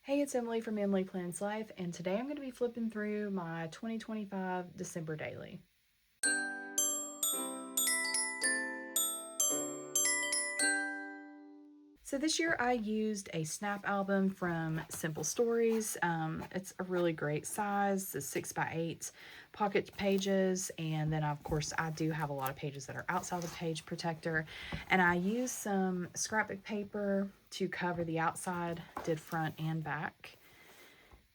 Hey, it's Emily from Emily Plans Life, and today I'm going to be flipping through my 2025 December daily. So this year I used a snap album from Simple Stories. It's a really great size, the 6x8 pocket pages, and then of course I do have a lot of pages that are outside the page protector. And I used some scrapbook paper to cover the outside, did front and back.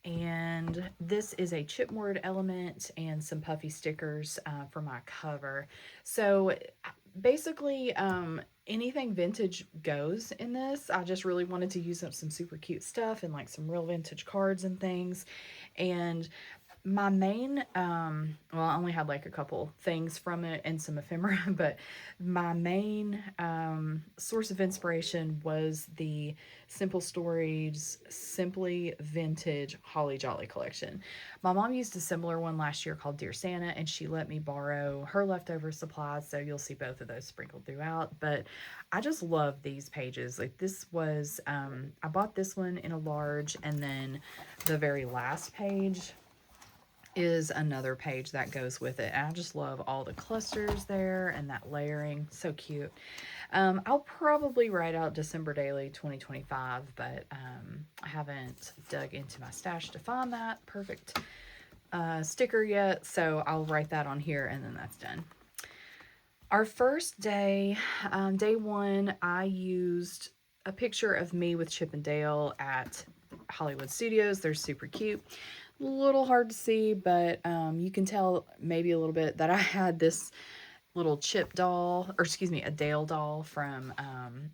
And this is a chipboard element and some puffy stickers for my cover. So basically, anything vintage goes in this. I just really wanted to use up some super cute stuff and like some real vintage cards and things. And my main, well, I only had like a couple things from it and some ephemera, but my main source of inspiration was the Simple Stories Simply Vintage Holly Jolly collection. My mom used a similar one last year called Dear Santa, and she let me borrow her leftover supplies, so you'll see both of those sprinkled throughout. But I just love these pages. Like this was, I bought this one in a large, and then the very last page is another page that goes with it. And I just love all the clusters there and that layering. So cute. I'll probably write out December Daily 2025, but I haven't dug into my stash to find that perfect sticker yet. So I'll write that on here and then that's done. Our first day, day one, I used a picture of me with Chip and Dale at Hollywood Studios. They're super cute. A little hard to see, but you can tell maybe a little bit that I had this little Chip doll, or excuse me, a Dale doll from,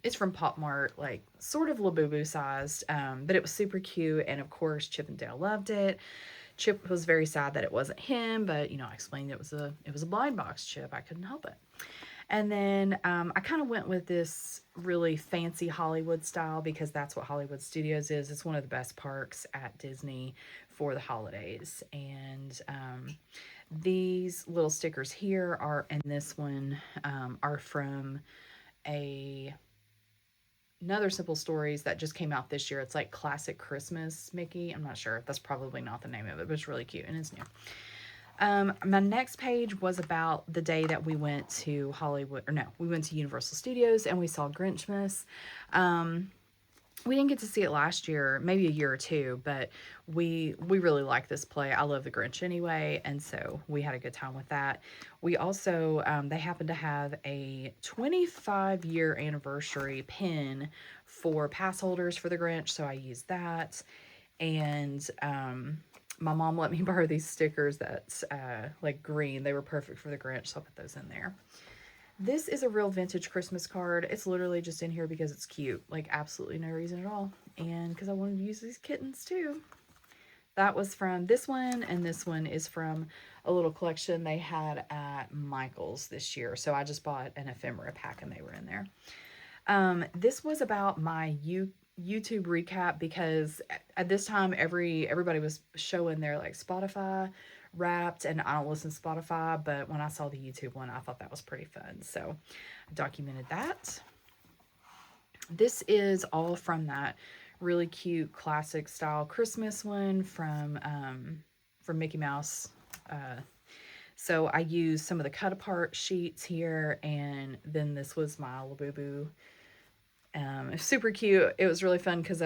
it's from Pop Mart, like sort of Labubu sized, but it was super cute. And of course, Chip and Dale loved it. Chip was very sad that it wasn't him, but I explained it was a blind box Chip. I couldn't help it. And then I kind of went with this really fancy Hollywood style because that's what Hollywood Studios is. It's one of the best parks at Disney for the holidays. And these little stickers here are, and this one are from another Simple Stories that just came out this year. It's like Classic Christmas Mickey. I'm not sure. That's probably not the name of it, but it's really cute and it's new. My next page was about the day that we went to Hollywood, or no, we went to Universal Studios and we saw Grinchmas. We didn't get to see it last year, maybe a year or two, but we really like this play. I love the Grinch anyway, and so we had a good time with that. We also, they happened to have a 25-year anniversary pin for pass holders for the Grinch, so I used that. And my mom let me borrow these stickers that's like green. They were perfect for the Grinch, so I'll put those in there. This is a real vintage Christmas card. It's literally just in here because it's cute. Like, absolutely no reason at all. And because I wanted to use these kittens, too. That was from this one, and this one is from a little collection they had at Michael's this year. So I just bought an ephemera pack, and they were in there. This was about my YouTube recap because at this time everybody was showing their like Spotify Wrapped, and I don't listen to Spotify, but when I saw the YouTube one, I thought that was pretty fun, so I documented that. This is all from that really cute classic style Christmas one from Mickey Mouse. So I used some of the cut apart sheets here, and then this was my Labubu. It's super cute. It was really fun because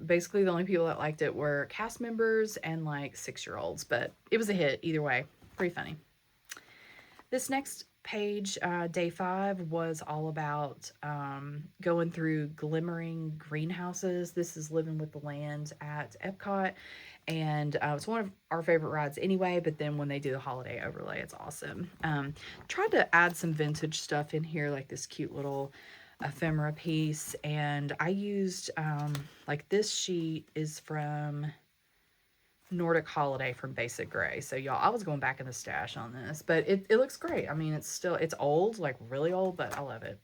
basically the only people that liked it were cast members and like 6-year-olds, but it was a hit either way. Pretty funny. This next page, day 5, was all about going through glimmering greenhouses. This is Living with the Land at Epcot, and it's one of our favorite rides anyway, but then when they do the holiday overlay, it's awesome. Tried to add some vintage stuff in here, like this cute little ephemera piece, and I used like this sheet is from Nordic Holiday from Basic Gray. So y'all, I was going back in the stash on this, but it looks great. I mean, it's old, like really old, but I love it.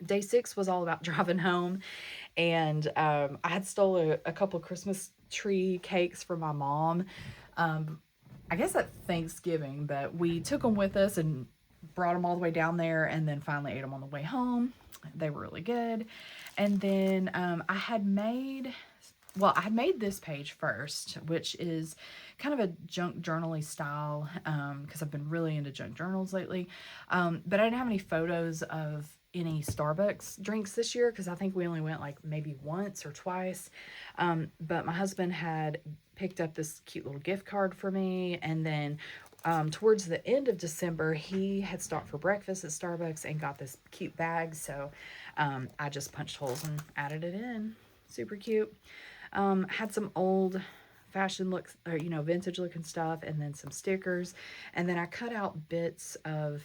Day 6 was all about driving home, and I had stole a couple Christmas tree cakes from my mom. I guess at Thanksgiving, but we took them with us and brought them all the way down there, and then finally ate them on the way home. They were really good. And then I had made well, I made this page first, which is kind of a junk journal-y style, because I've been really into junk journals lately. But I didn't have any photos of any Starbucks drinks this year because I think we only went like maybe once or twice. But my husband had picked up this cute little gift card for me, and then towards the end of December, he had stopped for breakfast at Starbucks and got this cute bag. So I just punched holes and added it in. Super cute. Had some old fashion looks, or vintage looking stuff, and then some stickers. And then I cut out bits of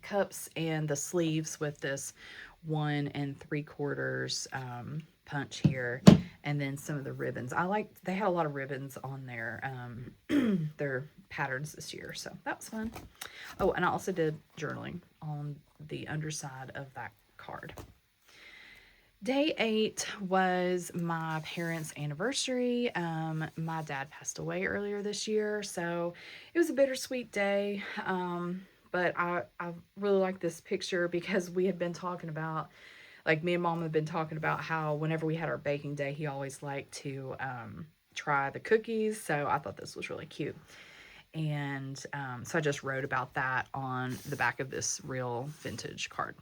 cups and the sleeves with this 1 3/4 punch here, and then some of the ribbons. They had a lot of ribbons on their patterns this year, so that was fun. Oh, and I also did journaling on the underside of that card. Day 8 was my parents' anniversary. My dad passed away earlier this year, so it was a bittersweet day. But I really like this picture because we had been talking about, like, me and Mom have been talking about how whenever we had our baking day, he always liked to try the cookies. So I thought this was really cute. And so I just wrote about that on the back of this real vintage card.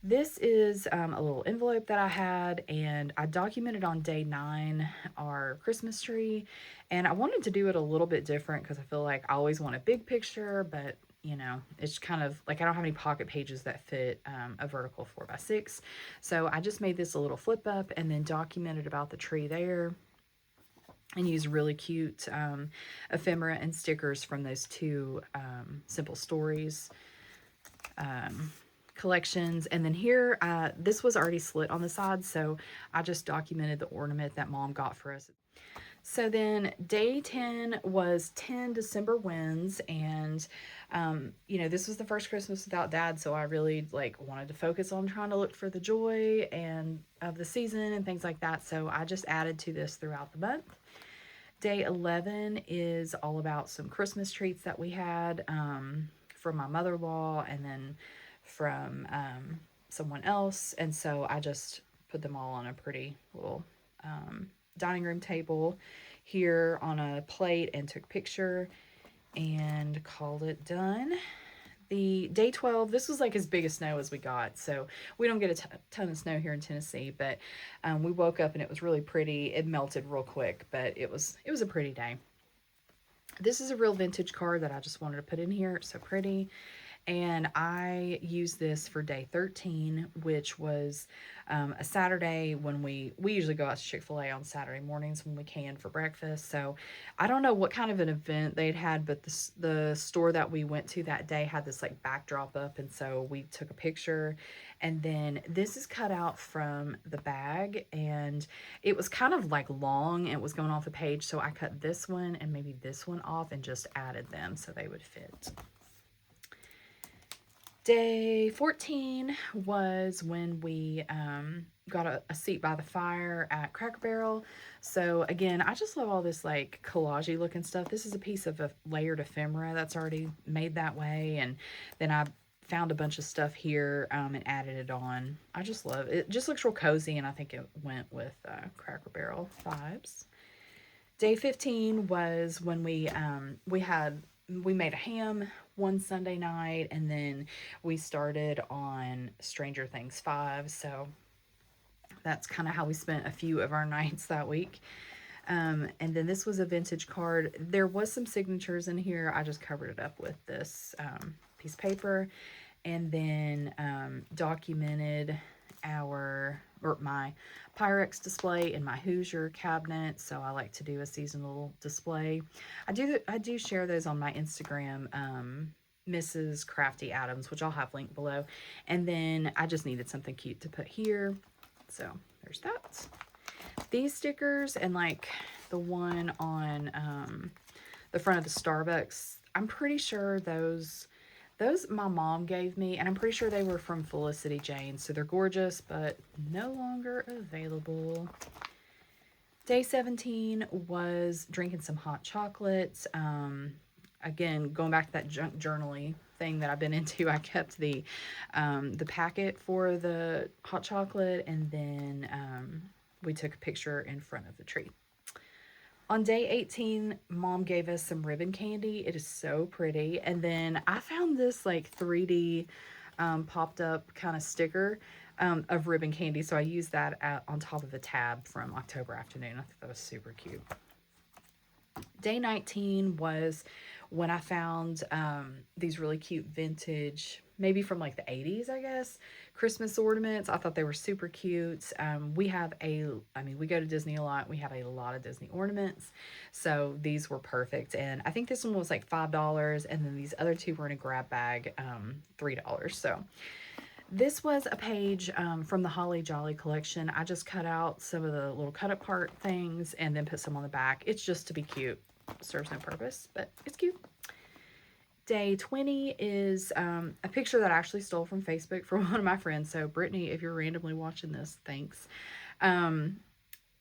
This is a little envelope that I had, and I documented on day 9 our Christmas tree. And I wanted to do it a little bit different because I feel like I always want a big picture, but it's kind of like I don't have any pocket pages that fit a vertical 4x6. So I just made this a little flip up and then documented about the tree there, and used really cute ephemera and stickers from those two Simple Stories collections. And then here, this was already slit on the side, so I just documented the ornament that Mom got for us. So then day 10 was 10 December wins, and this was the first Christmas without Dad, so I really wanted to focus on trying to look for the joy and of the season and things like that. So I just added to this throughout the month. Day 11 is all about some Christmas treats that we had from my mother-in-law and then from someone else, and so I just put them all on a pretty little dining room table here on a plate and took a picture and called it done. The day 12, this was like as big a snow as we got, so we don't get a ton of snow here in Tennessee, but we woke up and it was really pretty. It melted real quick, but it was a pretty day. This is a real vintage card that I just wanted to put in here. It's so pretty. And I used this for day 13, which was a Saturday when we usually go out to Chick-fil-A on Saturday mornings when we can for breakfast. So I don't know what kind of an event they'd had, but the store that we went to that day had this backdrop up, and so we took a picture. And then this is cut out from the bag, and it was kind of long. It was going off the page, so I cut this one and maybe this one off and just added them so they would fit. Day 14 was when we got a seat by the fire at Cracker Barrel. So again, I just love all this collagey looking stuff. This is a piece of a layered ephemera that's already made that way, and then I found a bunch of stuff here and added it on. I just love it. It just looks real cozy, and I think it went with Cracker Barrel vibes. Day 15 was when we made a ham one Sunday night, and then we started on Stranger Things 5, so that's kind of how we spent a few of our nights that week. And then this was a vintage card. There was some signatures in here. I just covered it up with this piece of paper, and then documented my Pyrex display in my Hoosier cabinet. So I like to do a seasonal display. I do share those on my Instagram, Mrs. Crafty Adams, which I'll have linked below. And then I just needed something cute to put here, so there's that. These stickers and the one on the front of the Starbucks, I'm pretty sure those my mom gave me, and I'm pretty sure they were from Felicity Jane, so they're gorgeous, but no longer available. Day 17 was drinking some hot chocolates. Again, going back to that junk journaling thing that I've been into, I kept the packet for the hot chocolate, and then we took a picture in front of the tree. On day 18, mom gave us some ribbon candy. It is so pretty. And then I found this like 3D popped up kind of sticker of ribbon candy. So I used that on top of the tab from October Afternoon. I thought that was super cute. Day 19 was when I found these really cute vintage, maybe from like the 80s, I guess, Christmas ornaments. I thought they were super cute. We go to Disney a lot. We have a lot of Disney ornaments. So these were perfect. And I think this one was like $5. And then these other two were in a grab bag, $3. So this was a page from the Holly Jolly collection. I just cut out some of the little cut apart things and then put some on the back. It's just to be cute. Serves no purpose, but it's cute. Day 20 is a picture that I actually stole from Facebook from one of my friends. So Brittany, if you're randomly watching this, thanks.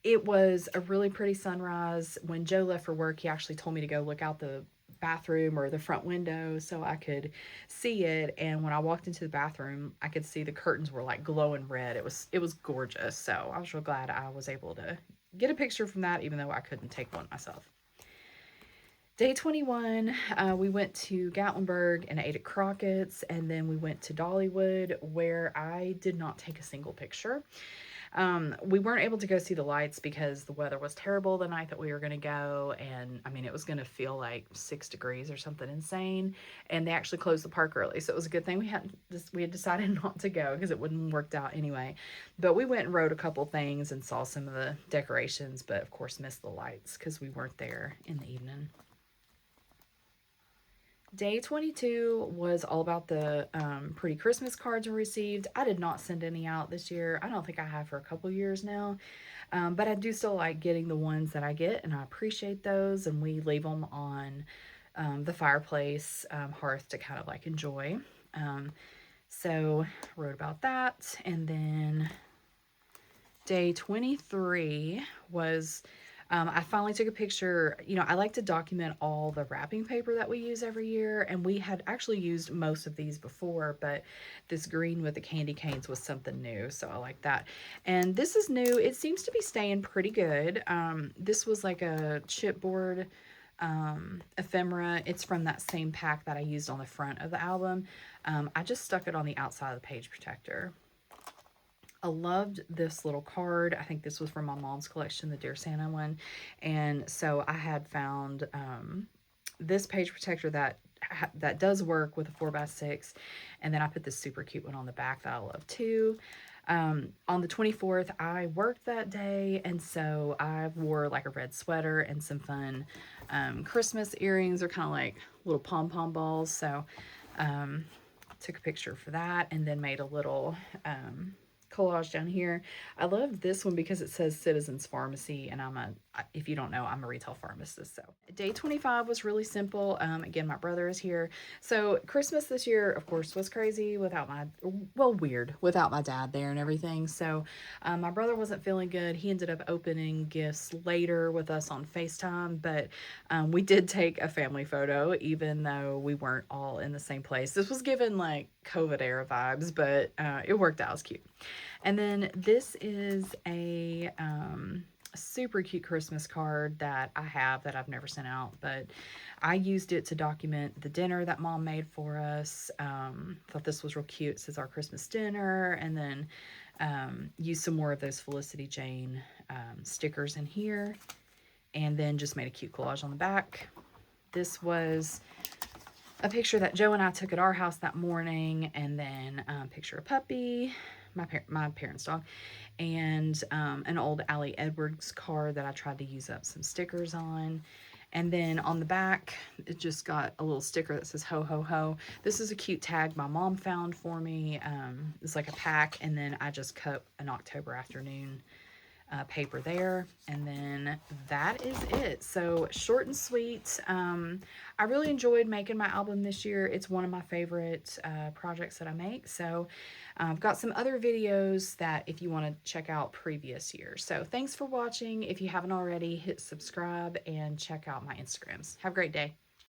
It was a really pretty sunrise. When Joe left for work, he actually told me to go look out the bathroom or the front window so I could see it. And when I walked into the bathroom, I could see the curtains were like glowing red. It was gorgeous. So I was real glad I was able to get a picture from that, even though I couldn't take one myself. Day 21, we went to Gatlinburg and ate at Crockett's, and then we went to Dollywood, where I did not take a single picture. We weren't able to go see the lights because the weather was terrible the night that we were going to go, and I mean, it was going to feel like 6 degrees or something insane, and they actually closed the park early, so it was a good thing we had decided not to go because it wouldn't have worked out anyway. But we went and rode a couple things and saw some of the decorations, but of course missed the lights because we weren't there in the evening. Day 22 was all about the pretty Christmas cards we received. I did not send any out this year. I don't think I have for a couple years now. But I do still like getting the ones that I get, and I appreciate those. And we leave them on the fireplace hearth to kind of like enjoy. So wrote about that. And then day 23 was... I finally took a picture. You know, I like to document all the wrapping paper that we use every year, and we had actually used most of these before, but this green with the candy canes was something new, so I like that. And this is new. It seems to be staying pretty good. This was like a chipboard ephemera. It's from that same pack that I used on the front of the album. I just stuck it on the outside of the page protector. I loved this little card. I think this was from my mom's collection, the Dear Santa one. And so I had found this page protector that does work with a 4x6. And then I put this super cute one on the back that I love too. On the 24th, I worked that day, and so I wore like a red sweater and some fun Christmas earrings. They're kind of like little pom-pom balls. So took a picture for that, and then made a little... collage down here. I love this one because it says Citizens Pharmacy, and if you don't know, I'm a retail pharmacist. So day 25 was really simple. Again, my brother is here. So Christmas this year, of course, was crazy without weird without my dad there and everything. So my brother wasn't feeling good. He ended up opening gifts later with us on FaceTime, but we did take a family photo, even though we weren't all in the same place. This was given like COVID era vibes, but it worked out. It was cute. And then this is a super cute Christmas card that I have that I've never sent out, but I used it to document the dinner that mom made for us. Thought this was real cute. It says our Christmas dinner, and then used some more of those Felicity Jane stickers in here, and then just made a cute collage on the back. This was a picture that Joe and I took at our house that morning, and then a picture of Puppy, my parents' dog, and an old Allie Edwards card that I tried to use up some stickers on. And then on the back, it just got a little sticker that says ho ho ho. This is a cute tag my mom found for me. It's like a pack, and then I just cut an October Afternoon paper there, and then that is it. So short and sweet. I really enjoyed making my album this year. It's one of my favorite projects that I make. So I've got some other videos that if you want to check out previous years. So thanks for watching. If you haven't already, hit subscribe and check out my Instagrams. Have a great day.